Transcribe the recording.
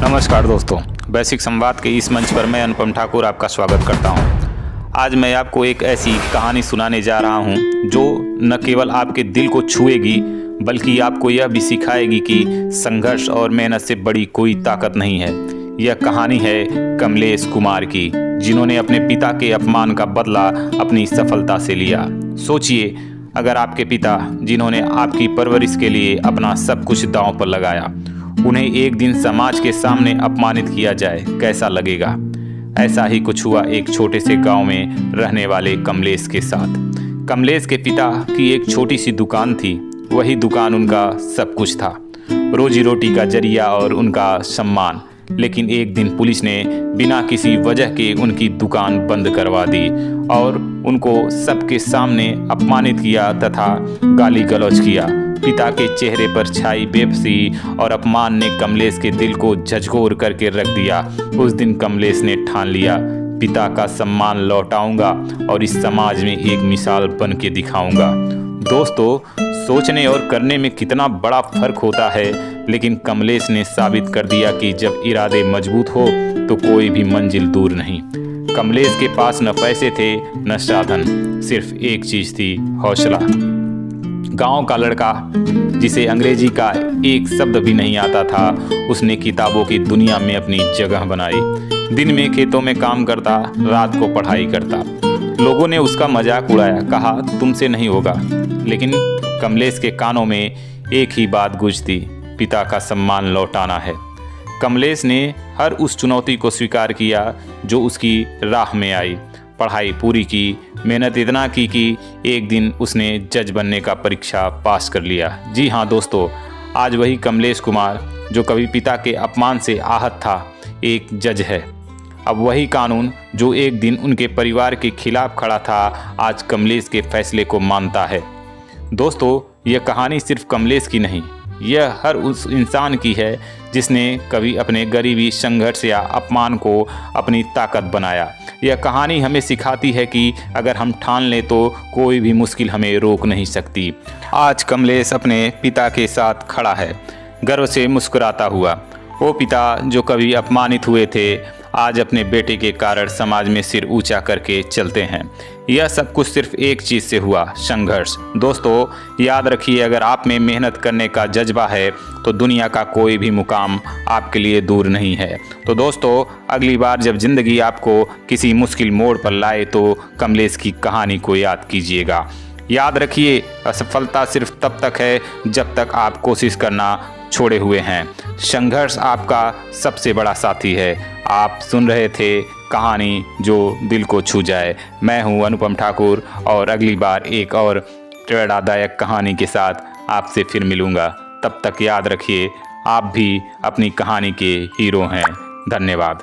नमस्कार दोस्तों, वैश्विक संवाद के इस मंच पर मैं अनुपम ठाकुर आपका स्वागत करता हूं। आज मैं आपको एक ऐसी कहानी सुनाने जा रहा हूं जो न केवल आपके दिल को छुएगी बल्कि आपको यह भी सिखाएगी कि संघर्ष और मेहनत से बड़ी कोई ताकत नहीं है। यह कहानी है कमलेश कुमार की, जिन्होंने अपने पिता के अपमान का बदला अपनी सफलता से लिया। सोचिए, अगर आपके पिता, जिन्होंने आपकी परवरिश के लिए अपना सब कुछ दांव पर लगाया, उन्हें एक दिन समाज के सामने अपमानित किया जाए, कैसा लगेगा। ऐसा ही कुछ हुआ एक छोटे से गांव में रहने वाले कमलेश के साथ। कमलेश के पिता की एक छोटी सी दुकान थी। वही दुकान उनका सब कुछ था, रोजी रोटी का जरिया और उनका सम्मान। लेकिन एक दिन पुलिस ने बिना किसी वजह के उनकी दुकान बंद करवा दी और उनको सबके सामने अपमानित किया तथा गाली गलौज किया। पिता के चेहरे पर छाई बेबसी और अपमान ने कमलेश के दिल को झकझोर करके रख दिया। उस दिन कमलेश ने ठान लिया, पिता का सम्मान लौटाऊंगा और इस समाज में एक मिसाल बन के दिखाऊंगा। दोस्तों, सोचने और करने में कितना बड़ा फर्क होता है, लेकिन कमलेश ने साबित कर दिया कि जब इरादे मजबूत हो तो कोई भी मंजिल दूर नहीं। कमलेश के पास न पैसे थे न साधन, सिर्फ एक चीज थी, हौसला। गांव का लड़का जिसे अंग्रेजी का एक शब्द भी नहीं आता था, उसने किताबों की दुनिया में अपनी जगह बनाई। दिन में खेतों में काम करता, रात को पढ़ाई करता। लोगों ने उसका मजाक उड़ाया, कहा तुमसे नहीं होगा। लेकिन कमलेश के कानों में एक ही बात गूंजती, पिता का सम्मान लौटाना है। कमलेश ने हर उस चुनौती को स्वीकार किया जो उसकी राह में आई। पढ़ाई पूरी की, मेहनत इतना की कि एक दिन उसने जज बनने का परीक्षा पास कर लिया। जी हाँ दोस्तों, आज वही कमलेश कुमार जो कभी पिता के अपमान से आहत था, एक जज है। अब वही कानून जो एक दिन उनके परिवार के खिलाफ खड़ा था, आज कमलेश के फैसले को मानता है। दोस्तों, यह कहानी सिर्फ कमलेश की नहीं, यह हर उस इंसान की है जिसने कभी अपने गरीबी, संघर्ष या अपमान को अपनी ताकत बनाया। यह कहानी हमें सिखाती है कि अगर हम ठान लें तो कोई भी मुश्किल हमें रोक नहीं सकती। आज कमलेश अपने पिता के साथ खड़ा है, गर्व से मुस्कुराता हुआ। वो पिता जो कभी अपमानित हुए थे, आज अपने बेटे के कारण समाज में सिर ऊंचा करके चलते हैं। यह सब कुछ सिर्फ एक चीज़ से हुआ, संघर्ष। दोस्तों, याद रखिए, अगर आप में मेहनत करने का जज्बा है तो दुनिया का कोई भी मुकाम आपके लिए दूर नहीं है। तो दोस्तों, अगली बार जब ज़िंदगी आपको किसी मुश्किल मोड़ पर लाए तो कमलेश की कहानी को याद कीजिएगा। याद रखिए, असफलता सिर्फ तब तक है जब तक आप कोशिश करना छोड़े हुए हैं। संघर्ष आपका सबसे बड़ा साथी है। आप सुन रहे थे कहानी जो दिल को छू जाए। मैं हूं अनुपम ठाकुर और अगली बार एक और प्रेरणादायक कहानी के साथ आपसे फिर मिलूंगा। तब तक याद रखिए, आप भी अपनी कहानी के हीरो हैं। धन्यवाद।